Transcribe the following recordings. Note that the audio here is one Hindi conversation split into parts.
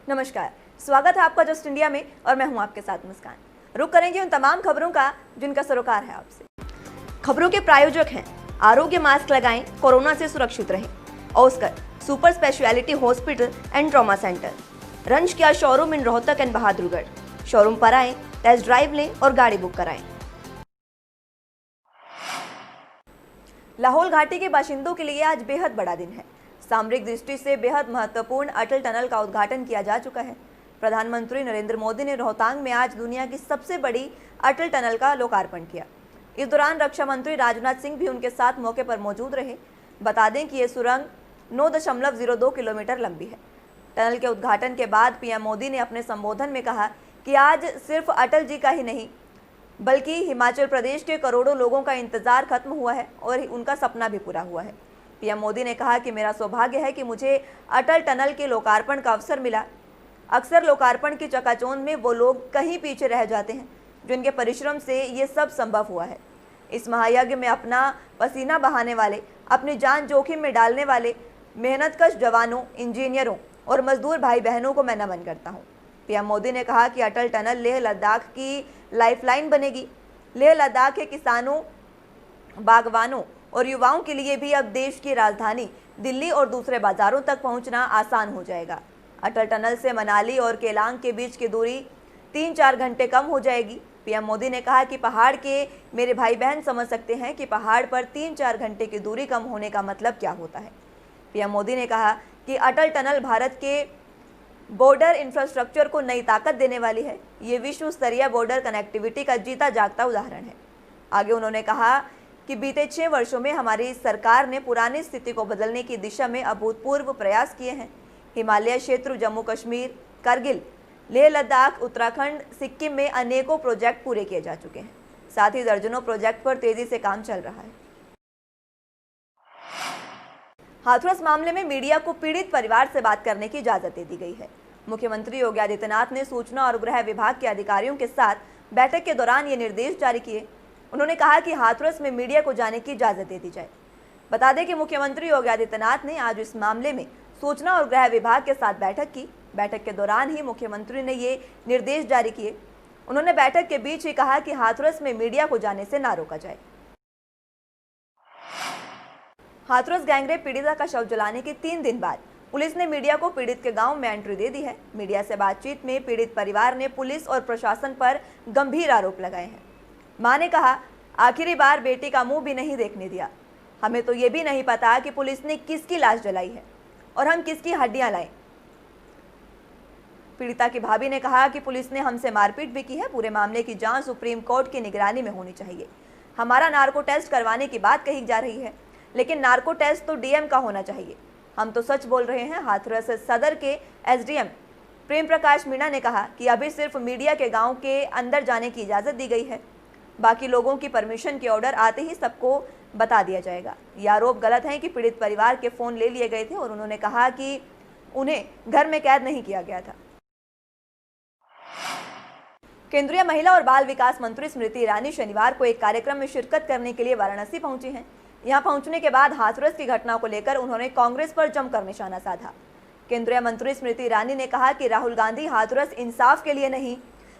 नमस्कार, स्वागत है आपका जस्ट इंडिया में और मैं हूं आपके साथ मुस्कान। रुक करेंगे उन तमाम खबरों का जिनका सरोकार है आपसे। खबरों के प्रायोजक हैं आरोग्य मास्क लगाएं, कोरोना से सुरक्षित रहें। Oscar super speciality hospital and trauma centre, रंज किया showroom in Rohtak and Bahadurgarh. Showroom पर आएं, टेस्ट ड्राइव लें और गाड़ी बुक कराएं। लाहौल घाटी के बाशिंदों के लिए आज बेहद बड़ा दिन है। सामरिक दृष्टि से बेहद महत्वपूर्ण अटल टनल का उद्घाटन किया जा चुका है। प्रधानमंत्री नरेंद्र मोदी ने रोहतांग में आज दुनिया की सबसे बड़ी अटल टनल का लोकार्पण किया। इस दौरान रक्षा मंत्री राजनाथ सिंह भी उनके साथ मौके पर मौजूद रहे। बता दें कि ये सुरंग 9.02 किलोमीटर लंबी है। टनल के उद्घाटन के बाद पीएम मोदी ने अपने संबोधन में कहा कि आज सिर्फ अटल जी का ही नहीं बल्कि हिमाचल प्रदेश के करोड़ों लोगों का इंतजार खत्म हुआ है और उनका सपना भी पूरा हुआ है। पीएम मोदी ने कहा कि मेरा सौभाग्य है कि मुझे अटल टनल के लोकार्पण का अवसर मिला। अक्सर लोकार्पण की चकाचौंध में वो लोग कहीं पीछे रह जाते हैं जिनके परिश्रम से ये सब संभव हुआ है। इस महायज्ञ में अपना पसीना बहाने वाले, अपनी जान जोखिम में डालने वाले मेहनतकश जवानों, इंजीनियरों और मजदूर भाई बहनों को मैं नमन करता हूँ। पीएम मोदी ने कहा कि अटल टनल लेह लद्दाख की लाइफलाइन बनेगी। लेह लद्दाख के किसानों, बागवानों और युवाओं के लिए भी अब देश की राजधानी दिल्ली और दूसरे बाजारों तक पहुंचना आसान हो जाएगा। अटल टनल से मनाली और केलांग के बीच की दूरी 3-4 घंटे कम हो जाएगी। पीएम मोदी ने कहा कि पहाड़ के मेरे भाई बहन समझ सकते हैं कि पहाड़ पर 3-4 घंटे की दूरी कम होने का मतलब क्या होता है। पीएम मोदी ने कहा कि अटल टनल भारत के बॉर्डर इंफ्रास्ट्रक्चर को नई ताकत देने वाली है। ये विश्व स्तरीय बॉर्डर कनेक्टिविटी का जीता जागता उदाहरण है। आगे उन्होंने कहा कि बीते 6 वर्षों में हमारी सरकार ने पुरानी स्थिति को बदलने की दिशा में अभूतपूर्व प्रयास किए हैं। हिमालय क्षेत्र, जम्मू कश्मीर, करगिल, लेह लद्दाख, उत्तराखंड, सिक्किम में अनेकों प्रोजेक्ट पूरे किए जा चुके हैं। साथ ही दर्जनों प्रोजेक्ट पर तेजी से काम चल रहा है। हाथरस मामले में मीडिया को पीड़ित परिवार से बात करने की इजाजत दे दी गई है। मुख्यमंत्री योगी आदित्यनाथ ने सूचना और गृह विभाग के अधिकारियों के साथ बैठक के दौरान ये निर्देश जारी किए। उन्होंने कहा कि हाथरस में मीडिया को जाने की इजाजत दे दी जाए। बता दें कि मुख्यमंत्री योगी आदित्यनाथ ने आज इस मामले में सूचना और गृह विभाग के साथ बैठक की। बैठक के दौरान ही मुख्यमंत्री ने ये निर्देश जारी किए। उन्होंने बैठक के बीच ही कहा कि हाथरस में मीडिया को जाने से ना रोका जाए। हाथरस गैंगरेप पीड़िता का शव जलाने के 3 दिन बाद पुलिस ने मीडिया को पीड़ित के गांव में एंट्री दे दी है। मीडिया से बातचीत में पीड़ित परिवार ने पुलिस और प्रशासन पर गंभीर आरोप लगाए हैं। मां ने कहा, आखिरी बार बेटी का मुंह भी नहीं देखने दिया। हमें तो ये भी नहीं पता कि पुलिस ने किसकी लाश जलाई है और हम किसकी हड्डियां लाएं। पीड़िता की भाभी ने कहा कि पुलिस ने हमसे मारपीट भी की है। पूरे मामले की जांच सुप्रीम कोर्ट की निगरानी में होनी चाहिए। हमारा नार्को टेस्ट करवाने की बात कही जा रही है, लेकिन नार्को टेस्ट तो डीएम का होना चाहिए। हम तो सच बोल रहे हैं। हाथरस सदर के एसडीएम प्रेम प्रकाश मीणा ने कहा कि अभी सिर्फ मीडिया के गांव के अंदर जाने की इजाजत दी गई है। बाकी लोगों की परमिशन के ऑर्डर आते ही सबको बता दिया जाएगा। यह आरोप गलत है कि पीड़ित परिवार के फोन ले लिए गए थे और उन्होंने कहा कि उन्हें घर में कैद नहीं किया गया था। केंद्रीय महिला और बाल विकास मंत्री स्मृति ईरानी शनिवार को एक कार्यक्रम में शिरकत करने के लिए वाराणसी पहुंची हैं। यहां पहुंचने के बाद हाथरस की घटना को लेकर उन्होंने कांग्रेस पर जमकर निशाना साधा। केंद्रीय मंत्री स्मृति ईरानी ने कहा कि राहुल गांधी हाथरस इंसाफ के लिए नहीं,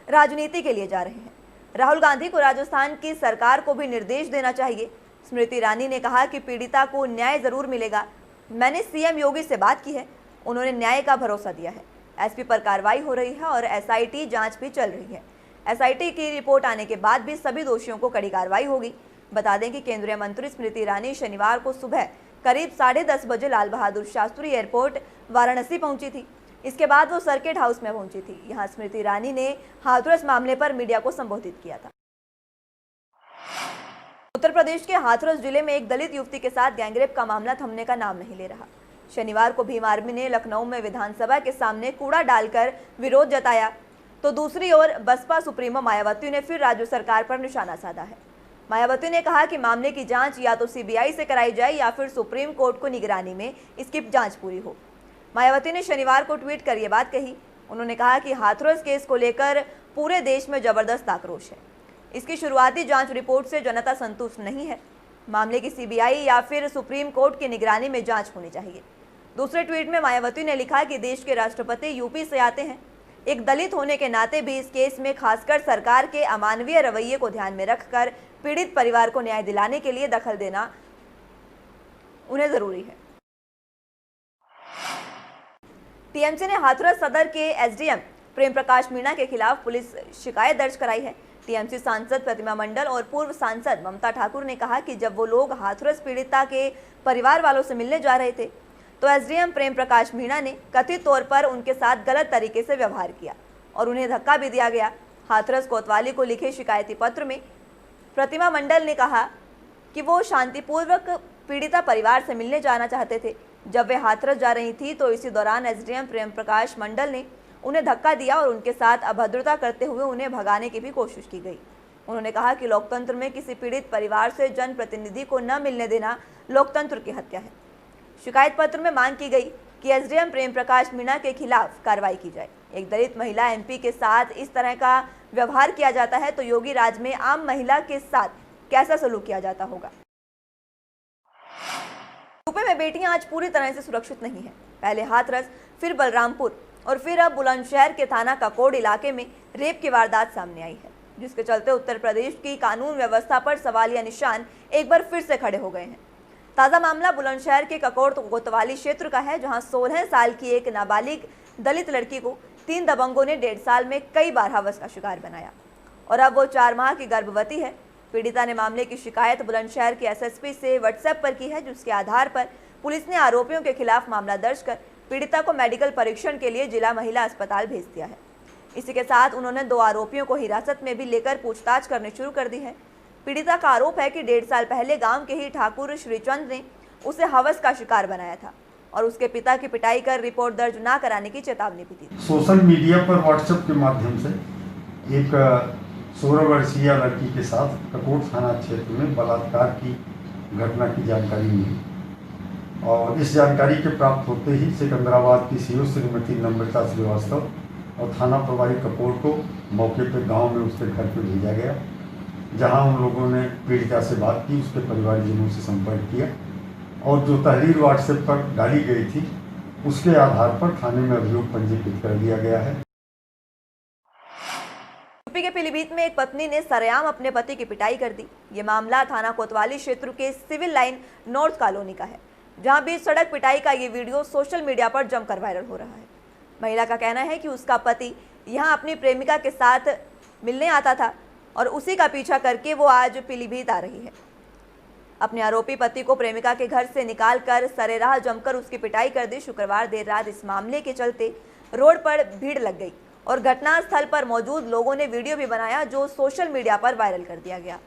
राजनीति के लिए जा रहे हैं। राहुल गांधी को राजस्थान की सरकार को भी निर्देश देना चाहिए। स्मृति ईरानी ने कहा कि पीड़िता को न्याय जरूर मिलेगा। मैंने सीएम योगी से बात की है, उन्होंने न्याय का भरोसा दिया है। एसपी पर कार्रवाई हो रही है और एसआईटी जांच भी चल रही है। एसआईटी की रिपोर्ट आने के बाद भी सभी दोषियों को कड़ी कार्रवाई होगी। बता दें कि केंद्रीय मंत्री स्मृति ईरानी शनिवार को सुबह करीब 10:30 बजे लाल बहादुर शास्त्री एयरपोर्ट वाराणसी पहुंची थी। इसके बाद वो सर्किट हाउस में पहुंची थी। यहां स्मृति ईरानी ने हाथरस मामले पर मीडिया को संबोधित किया था। उत्तर प्रदेश के हाथरस जिले में एक दलित युवती के साथ गैंगरेप का मामला थमने का नाम नहीं ले रहा। शनिवार को भीम आर्मी ने लखनऊ में विधानसभा के सामने कूड़ा डालकर विरोध जताया, तो दूसरी ओर बसपा सुप्रीमो मायावती ने फिर राज्य सरकार पर निशाना साधा है। मायावती ने कहा कि मामले की जांच या तो सीबीआई से कराई जाए या फिर सुप्रीम कोर्ट को निगरानी में इसकी जांच पूरी हो। मायावती ने शनिवार को ट्वीट कर यह बात कही। उन्होंने कहा कि हाथरस केस को लेकर पूरे देश में जबरदस्त आक्रोश है। इसकी शुरुआती जांच रिपोर्ट से जनता संतुष्ट नहीं है। मामले की सीबीआई या फिर सुप्रीम कोर्ट की निगरानी में जांच होनी चाहिए। दूसरे ट्वीट में मायावती ने लिखा कि देश के राष्ट्रपति यूपी से आते हैं, एक दलित होने के नाते भी इस केस में खासकर सरकार के अमानवीय रवैये को ध्यान में रखकर पीड़ित परिवार को न्याय दिलाने के लिए दखल देना उन्हें जरूरी है। टीएमसी ने हाथरस सदर के एसडीएम प्रेम प्रकाश मीणा के खिलाफ पुलिस शिकायत दर्ज कराई है। टीएमसी सांसद प्रतिमा मंडल और पूर्व सांसद ममता ठाकुर ने कहा कि जब वो लोग हाथरस पीड़िता के परिवार वालों से मिलने जा रहे थे तो एसडीएम प्रेम प्रकाश मीणा ने कथित तौर पर उनके साथ गलत तरीके से व्यवहार किया और उन्हें धक्का भी दिया गया। हाथरस कोतवाली को लिखे शिकायती पत्र में प्रतिमा मंडल ने कहा कि वो शांतिपूर्वक पीड़िता परिवार से मिलने जाना चाहते थे। जब वे हाथरस जा रही थी तो इसी दौरान एसडीएम प्रेम प्रकाश मंडल ने उन्हें धक्का दिया और उनके साथ अभद्रता करते हुए उन्हें भगाने की भी कोशिश की गई। उन्होंने कहा कि लोकतंत्र में किसी पीड़ित परिवार से जनप्रतिनिधि को न मिलने देना लोकतंत्र की हत्या है। शिकायत पत्र में मांग की गई कि एसडीएम प्रेम प्रकाश मीणा के खिलाफ कार्रवाई की जाए। एक दलित महिला एमपी के साथ इस तरह का व्यवहार किया जाता है तो योगी राज में आम महिला के साथ कैसा सलूक किया जाता होगा। यूपी में बेटियां आज पूरी तरह से सुरक्षित नहीं हैं। पहले हाथरस, फिर बलरामपुर और फिर अब बुलंदशहर के थाना ककोड़ इलाके में रेप की वारदात सामने आई है, जिसके चलते उत्तर प्रदेश की कानून व्यवस्था पर सवालिया निशान एक बार फिर से खड़े हो गए हैं। ताज़ा मामला बुलंदशहर के ककोड़ कोतवाली क्षेत्र का है, जहां 16 साल की एक नाबालिग दलित लड़की को 3 दबंगों ने 1.5 साल में कई बार हवस का शिकार बनाया और अब वो 4 माह की गर्भवती है। पीड़िता ने मामले की शिकायत बुलंदशहर के एसएसपी से व्हाट्सएप पर की है, जिसके आधार पर पुलिस ने आरोपियों के खिलाफ मामला दर्ज कर पीड़िता को मेडिकल परीक्षण के लिए जिला महिला अस्पताल भेज दिया है। इसी के साथ उन्होंने 2 आरोपियों को हिरासत में भी लेकर पूछताछ करनी शुरू कर दी है। पीड़िता का आरोप है कि 1.5 साल पहले गांव के ही ठाकुर श्रीचंद ने उसे हवस का शिकार बनाया था और उसके पिता की पिटाई कर रिपोर्ट दर्ज न कराने की चेतावनी भी दी। सोशल मीडिया पर व्हाट्सएप के माध्यम से एक 16 वर्षीय लड़की के साथ ककोड़ थाना क्षेत्र में बलात्कार की घटना की जानकारी मिली और इस जानकारी के प्राप्त होते ही सिकंदराबाद की सीओ श्रीमती नम्रता श्रीवास्तव और थाना प्रभारी ककोड़ को मौके पर गांव में उसके घर पर भेजा गया, जहां उन लोगों ने पीड़िता से बात की, उसके परिवारजनों से संपर्क किया और जो तहरीर व्हाट्सएप पर डाली गई थी उसके आधार पर थाने में अभियोग पंजीकृत कर दिया गया है। यूपी के पीलीभीत में एक पत्नी ने सरेआम अपने पति की पिटाई कर दी। ये मामला थाना कोतवाली क्षेत्र के सिविल लाइन नॉर्थ कॉलोनी का है, जहां बीच सड़क पिटाई का ये वीडियो सोशल मीडिया पर जमकर वायरल हो रहा है। महिला का कहना है कि उसका पति यहां अपनी प्रेमिका के साथ मिलने आता था और उसी का पीछा करके वो आज पीलीभीत आ रही है। अपने आरोपी पति को प्रेमिका के घर से निकालकर सरेराह जमकर उसकी पिटाई कर दी। शुक्रवार देर रात इस मामले के चलते रोड पर भीड़ लग गई और घटनास्थल पर मौजूद लोगों ने वीडियो भी बनाया, जो सोशल मीडिया पर वायरल कर दिया गया।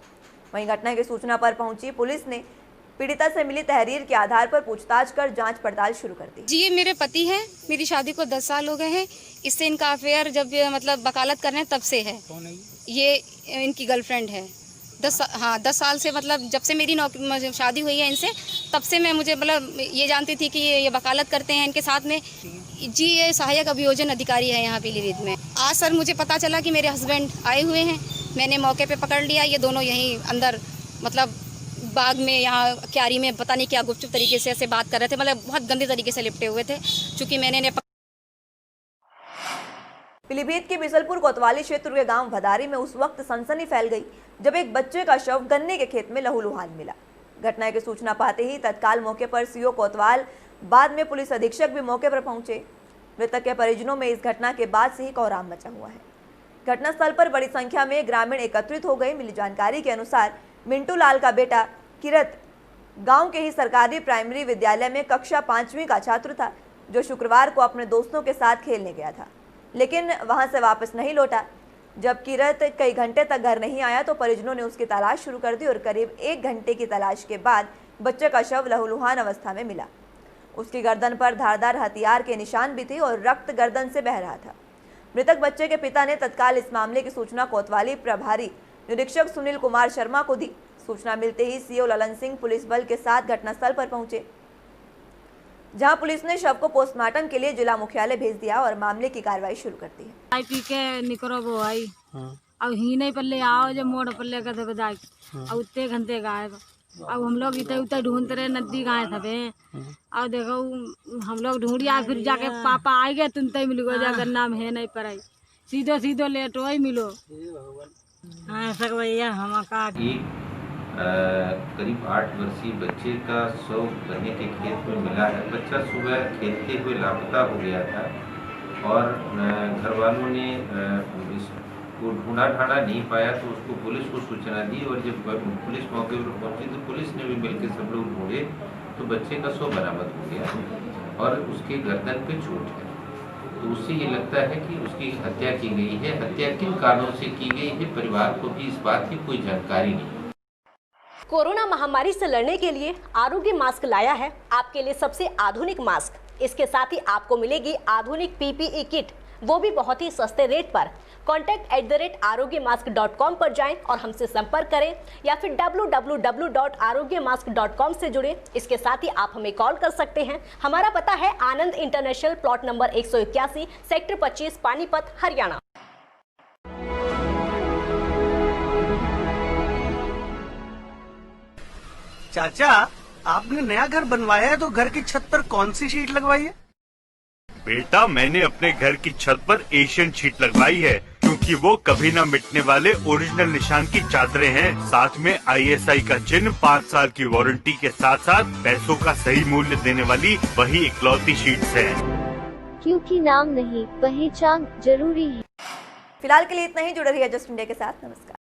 वहीं घटना की सूचना पर पहुंची पुलिस ने पीड़िता से मिली तहरीर के आधार पर पूछताछ कर जांच पड़ताल शुरू कर दी। जी, ये मेरे पति हैं। मेरी शादी को 10 साल हो गए हैं। इससे इनका अफेयर जब मतलब वकालत कर रहे हैं तब से है। ये इनकी गर्लफ्रेंड है। 10 साल से, मतलब जब से मेरी शादी हुई है इनसे, तब से मैं मतलब ये जानती थी कि ये वकालत करते हैं इनके साथ में। जी, ये सहायक अभियोजन अधिकारी है यहाँ पीलीभीत में। आज सर मुझे पता चला कि मेरे हस्बैंड आए हुए हैं। मैंने मौके पे पकड़ लिया। ये दोनों यहीं अंदर मतलब बाग में, यहाँ क्यारी में, पता नहीं क्या गुपचुप तरीके से ऐसे बात कर रहे थे, मतलब बहुत गंदे तरीके से लिपटे हुए थे। चूँकि मैंने पीलीभीत के बिसलपुर कोतवाली क्षेत्र के गांव भदारी में उस वक्त सनसनी फैल गई जब एक बच्चे का शव गन्ने के खेत में लहूलुहान मिला। घटना की सूचना पाते ही तत्काल मौके पर सीओ कोतवाल, बाद में पुलिस अधीक्षक भी मौके पर पहुंचे। मृतक के परिजनों में इस घटना के बाद से ही कोहराम मचा हुआ है। घटनास्थल पर बड़ी संख्या में ग्रामीण एकत्रित हो गए। मिली जानकारी के अनुसार मिंटू लाल का बेटा किरत गांव के ही सरकारी प्राइमरी विद्यालय में कक्षा 5वीं का छात्र था, जो शुक्रवार को अपने दोस्तों के साथ खेलने गया था, लेकिन वहां से वापस नहीं लौटा। जब किरत कई घंटे तक घर नहीं आया तो परिजनों ने उसकी तलाश शुरू कर दी और करीब 1 घंटे की तलाश के बाद बच्चे का शव लहूलुहान अवस्था में मिला। उसकी गर्दन पर धारदार हथियार के निशान भी थे और रक्त गर्दन से बह रहा था। मृतक बच्चे के पिता ने तत्काल इस मामले की सूचना कोतवाली प्रभारी निरीक्षक सुनील कुमार शर्मा को दी। सूचना मिलते ही सीओ ललन सिंह पुलिस बल के साथ घटनास्थल पर पहुंचे, जहां पुलिस ने शव को पोस्टमार्टम के लिए जिला मुख्यालय भेज दिया और मामले की कार्रवाई शुरू कर दी है। आई पी के निकरो वो आई अब ही नहीं पल्ले आओ जब मोड़ पल्ले का बजाय अब उतने घंटे गायब अब हम लोग इधर उधर ढूंढते रहे, नदी गाय थपे और देखो हम लोग ढूंढिया, फिर जाके पापा आ गए तुमते मिल गए, जाकर नाम है नहीं पड़ाई, सीधो सीधो लेट वही मिलो। हाँ सर भैया हम का करीब 8 वर्षीय बच्चे का शव गन्ने के खेत में मिला है। बच्चा सुबह खेलते हुए लापता हो गया था और घर वालों ने इसको ढूंढा ढांढा नहीं पाया तो उसको पुलिस को सूचना दी और जब पुलिस मौके पर पहुंची तो पुलिस ने भी मिलकर सब लोग ढूंढे तो बच्चे का शव बरामद हो गया और उसके गर्दन पे चोट है। तो उससे ये लगता है कि उसकी हत्या की गई है। हत्या किन कारणों से की गई है, परिवार को भी इस बात की कोई जानकारी नहीं। कोरोना महामारी से लड़ने के लिए आरोग्य मास्क लाया है आपके लिए सबसे आधुनिक मास्क। इसके साथ ही आपको मिलेगी आधुनिक PPE किट, वो भी बहुत ही सस्ते रेट पर। contact@arogyamask.com पर जाएं और हमसे संपर्क करें या फिर www.arogyamask.com से जुड़ें। इसके साथ ही आप हमें कॉल कर सकते हैं। हमारा पता है Anand international, plot number 181, sector 25, Panipat, Haryana. चाचा, आपने नया घर बनवाया है तो घर की छत पर कौन सी शीट लगवाई है? बेटा, मैंने अपने घर की छत पर एशियन शीट लगवाई है क्योंकि वो कभी न मिटने वाले ओरिजिनल निशान की चादरें हैं। साथ में ISI का चिन्ह, 5 साल की वारंटी के साथ साथ पैसों का सही मूल्य देने वाली वही इकलौती शीट्स हैं। क्योंकि नाम नहीं, पहचान जरूरी है। फिलहाल के लिए इतना ही। जुड़े रहिए जस्ट इंडिया के साथ। नमस्कार।